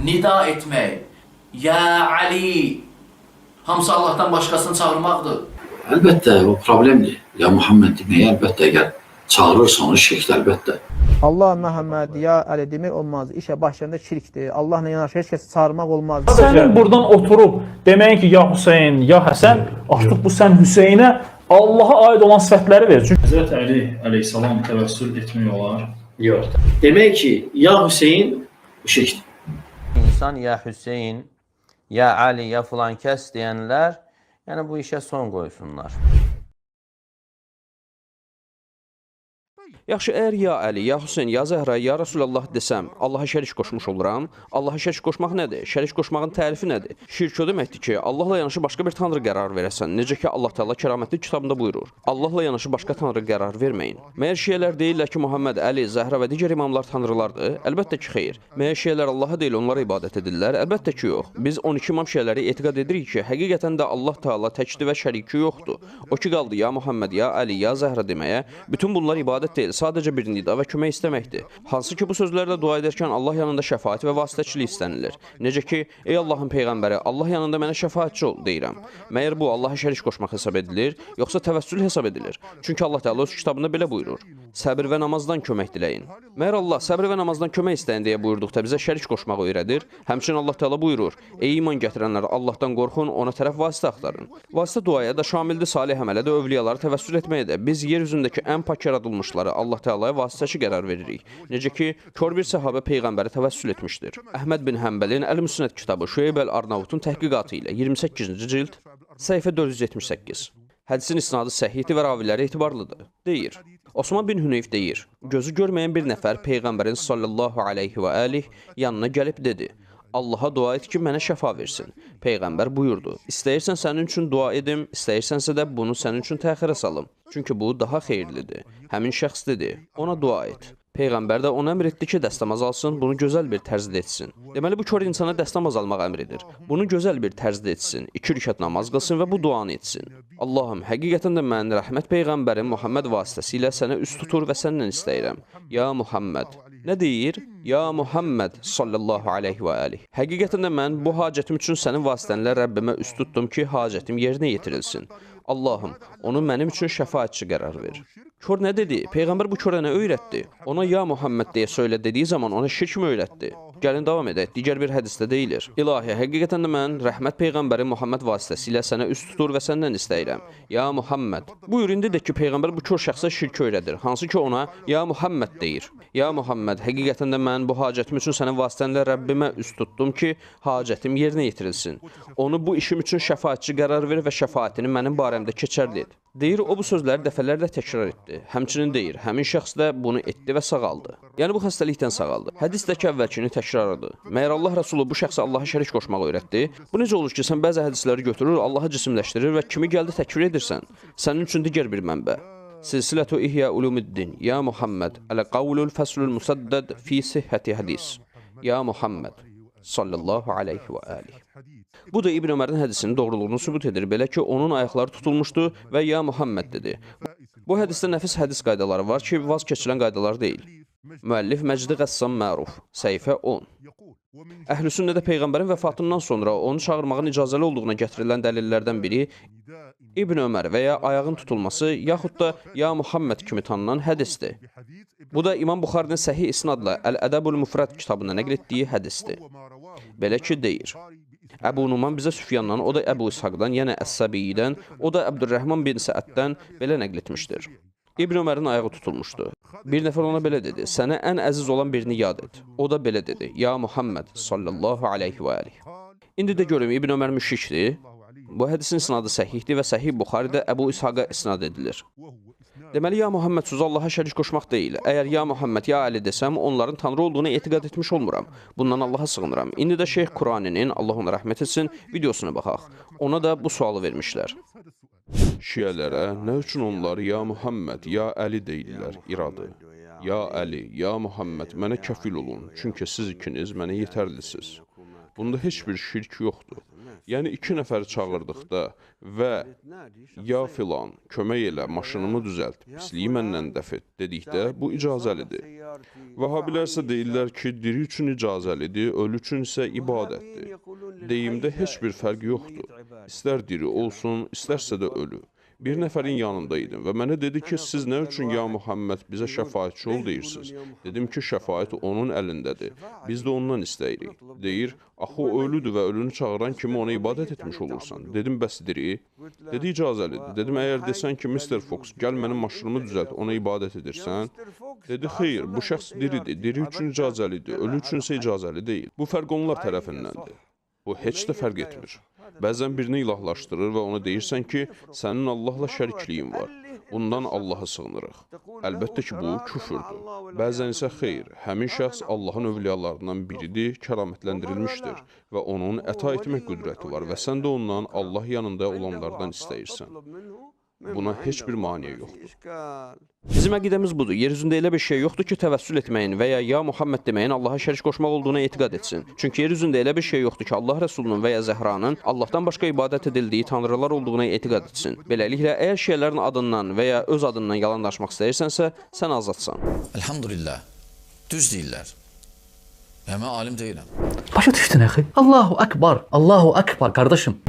nida etmək, ya Ali, hamısı Allahdan başqasını çağırmaqdır. Əlbəttə, o problemdir. Ya Muhammed deməyə əlbəttə, əgər çağırırsan onu şirkdir, əlbəttə. Allah Məhəmməd, ya Əli demək olmaz. İşə başlarında şirkdir. Allahla yanaşı heç kəsi çağırmaq olmaz. Sənin buradan oturub deməyin ki, ya Hüseyin, ya Həsən, artıq bu sən Hüseynə Allaha aid olan sifətləri verir. Çünki Həzrət Əli əleyhissalam təvəssül etmək olar. Yox. Demək ki, ya Hüseyin bu şirkdir. İnsan ya Hüseyin, ya Ali, ya filan kəs deyənlər, yəni bu işə son qoysunlar. Yaxşı, əgər ya Əli, ya Hüseyin, ya Zəhra, ya Rasulallah desəm, Allaha şərik qoşmuş oluram. Allaha şərik qoşmaq nədir? Şərik qoşmağın tərifi nədir? Şirk o deməkdir ki, Allahla yanaşı başqa bir tanrı qərar verəsən. Necə ki, Allah Teala kəramətli kitabında buyurur. Allahla yanaşı başqa tanrı qərar verməyin. Məyər şiələr deyirlər ki, Muhammed, Əli, Zəhra və digər imamlar tanrılardır? Əlbəttə ki, xeyr. Məyər şiələr Allaha deyil, onlara ibadət edirlər? Əlbəttə ki, yox. Biz 12 imam şiələri etiqad edirik ki, həqiqətən də Allah Teala təkdir və şəriki yoxdur. O ki qaldı ya Muhammed, ya Əli, ya Zəhra deməyə, bütün bunlar ibadət deyil, sadəcə bir nida və kömək istəməkdir. Hansı ki, bu sözlərlə dua edərkən Allah yanında şəfaət və vasitəçilik istənilir. Necə ki, ey Allahın Peyğəmbəri, Allah yanında mənə şəfaətçi ol, deyirəm. Məyər bu, Allaha şərik qoşmaq hesab edilir, yoxsa təvəssül hesab edilir? Çünki Allah Teala öz kitabında belə buyurur. Səbir və namazdan kömək diləyin. Məyər Allah səbir və namazdan kömək istəyin deyə buyurduqda bizə şərik qoşmağı öyrədir? Həmçinin Allah Teala buyurur, ey iman gətirənlər, Allahdan qorxun, ona tərəf vasitə axtarın. Vasitə duaya da şamildir, salih əmələ də, övliyaları təvəssül etməyə də. Biz yer üzündəki ən pak yaradılmışları Allah Teala'ya vasitəçi qərar veririk. Necə ki, kör bir səhabə Peyğəmbəri təvəssül etmişdir. Əhməd bin Həmbəlin Əl-Müsnəd kitabı Şüeyb əl-Arnavutun təhqiqatı ilə 28-ci cild, səhifə 478. Hədisin isnadı səhihdir və raviləri etibarlıdır. Deyir. Osman bin Hüneyf deyir, gözü görməyən bir nəfər Peyğəmbərin sallallahu aleyhi və aleyh yanına gəlib dedi, Allaha dua et ki, mənə şəfa versin. Peyğəmbər buyurdu, istəyirsən sənin üçün dua edim, istəyirsənsə də bunu sənin üçün təxirə salım. Çünki bu daha xeyirlidir. Həmin şəxs dedi, ona dua et. Peyğəmbər də ona əmr etdi ki, dəstəmaz alsın, bunu gözəl bir tərzdə etsin. Deməli, bu kör insana dəstəmaz almaq əmr edir. Bunu gözəl bir tərzdə etsin, 2 rükət namaz qılsın və bu duanı etsin. Allahım, həqiqətən də mən rəhmət Peyğəmbərin Muhammed vasitəsilə sənə üst tutur və səndən istəyirəm. Ya Muhammed. Nə deyir? Ya Muhammed sallallahu aleyhi və aleyh. Həqiqətən də mən bu hacətim üçün sənin vasitənlə Rəbbimə üst tutdum ki, hacətim yerinə yetirilsin. Allahım, onu mənim üçün şəfaətçi qərar ver. Kör nə dedi? Peyğəmbər bu körə nə öyrətdi? Ona ya Muhammed deyə söylə dediyi zaman ona şirk mi öyrətdi? Gəlin davam edək. Digər bir hədisdə deyilir. İlahi, həqiqətən də mən rəhmət Peyğəmbərin Muhammed vasitəsilə sənə üst tutur və səndən istəyirəm. Ya Muhammed. Buyur indi də ki, Peyğəmbər bu kör şəxsə şirk öyrədir. Hansı ki ona ya Muhammed deyir. Ya Muhammed, həqiqətən də mən bu hacətim üçün sənin vasitənlə Rəbbimə üst tutdum ki, hacətim yerinə yetirilsin. Onu bu işim üçün şəfaətçi qərar ver və şəfaətini mənim barəmdə keçərli et. Deyir, o bu sözləri dəfələrlə təkrar etdi. Həmçinin deyir, həmin şəxs də bunu etdi və sağaldı. Yəni bu xəstəlikdən sağaldı. Hədisdəki əvvəlkini təkrarladı. Məyər Allah Rəsulu bu şəxsə Allaha şərik qoşmağı öyrətdi? Bu necə olur ki, sən bəzi hədisləri götürür, Allaha cisimləşdirir və kimi gəldi təkfir edirsən? Sənin üçün digər bir mənbə. Silsilətu İhya Ulumuddin. Ya Muhammed. Əl-Qavlul Fəslul Musaddad fi sihhəti hədis. Ya Muhammed. Sallallahu aleyhi və aleyh. Bu da İbn Ömərin hədisinin doğruluğunu sübut edir. Belə ki, onun ayaqları tutulmuşdu və ya Muhammed dedi. Bu hədisdə nəfis hədis qaydaları var ki, vaz keçilən qaydalar deyil. Müəllif Məcdi Qəssam Məruf, səhifə 10. Əhl-i sünnədə Peyğəmbərin vəfatından sonra onu çağırmağın icazəli olduğuna gətirilən dəlillərdən biri İbn Ömər və ya ayağın tutulması, yaxud da ya Muhammed kimi tanınan hədisdir. Bu da İmam Buxarinin səhih isnadla Əl-Ədəbul Müfrəd kitabında nəql etdiyi hədisdir. Belə ki, deyir. Əbu Numan bizə Süfyandan, o da Əbu İshaqdan, yəni Əs-Səbiyyidən, o da Əbdürrəhman bin Səəddən belə nəql etmişdir. İbn Ömərin ayağı tutulmuşdu. Bir nəfər ona belə dedi, sənə ən əziz olan birini yad et. O da belə dedi, ya Muhammed sallallahu aleyhi və aleyh. İndi də görüm, İbn Ömər müşrikdir. Bu hədisin isnadı səhihdir və Səhih Buxaridə Əbu İshaqa isnad edilir. Deməli, ya Muhammed sözü Allaha şərik qoşmaq deyil. Əgər ya Muhammed, ya Əli desəm, onların tanrı olduğunu etiqad etmiş olmuram. Bundan Allaha sığınıram. İndi də Şeyx Qurani'nin, Allah ona rəhmət etsin, videosuna baxaq. Ona da bu sualı vermişlər. Şiələrə nə üçün onlar ya Muhammed, ya Əli deyirlər iradı? Ya Əli, ya Muhammed, mənə kəfil olun, çünki siz ikiniz mənə yetərlisiniz. Bunda heç bir şirk yoxdur. Yəni 2 nəfəri çağırdıqda və ya filan, kömək elə, maşınımı düzəlt, pisliyi məndən dəf et dedikdə bu icazəlidir. Vəhabilər isə deyirlər ki, diri üçün icazəlidir, ölü üçün isə ibadətdir. Deyimdə heç bir fərq yoxdur. İstər diri olsun, istərsə də ölü. Bir nəfərin yanında idim və mənə dedi ki, siz nə üçün ya Muhammed bizə şəfaətçi ol deyirsiniz? Dedim ki, şəfaət onun əlindədir. Biz də ondan istəyirik. Deyir, axı o ölüdür və ölünü çağıran kimi ona ibadət etmiş olursan. Dedim, bəs diri? Dedi, icazəlidir. Dedim, əgər desən ki, Mr. Fox, gəl mənim maşınımı düzəlt, ona ibadət edirsən. Dedi, xeyr, bu şəxs diridir. Diri üçün icazəlidir, ölü üçün isə icazəli deyil. Bu fərq onlar tərəfindəndir. Bu heç də fərq etmir. Bəzən birini ilahlaşdırır və ona deyirsən ki, sənin Allahla şərikliyin var. Bundan Allaha sığınırıq. Əlbəttə ki, bu küfürdür. Bəzən isə xeyr, həmin şəxs Allahın övliyalarından biridir, kəramətləndirilmişdir və onun əta etmək qüdrəti var və sən də ondan Allah yanında olanlardan istəyirsən. Buna heç bir maniyə yoxdur. Bizim əqidəmiz budur. Yer üzündə elə bir şey yoxdur ki, təvəssül etməyin və ya Muhammed deməyin Allaha şərik qoşmaq olduğuna etiqad etsin. Çünki yer üzündə elə bir şey yoxdur ki, Allah Rəsulunun və ya Zəhranın Allahdan başqa ibadət edildiyi tanrılar olduğuna etiqad etsin. Beləliklə, əgər şeylərin adından və ya öz adından yalan danışmaq istəyirsənsə, sən azadsan. Elhamdülillah. Düz deyirlər. Mən alim deyiləm. Başa düşdün axı? Allahu Akbar, Allahu Akbar qardaşım.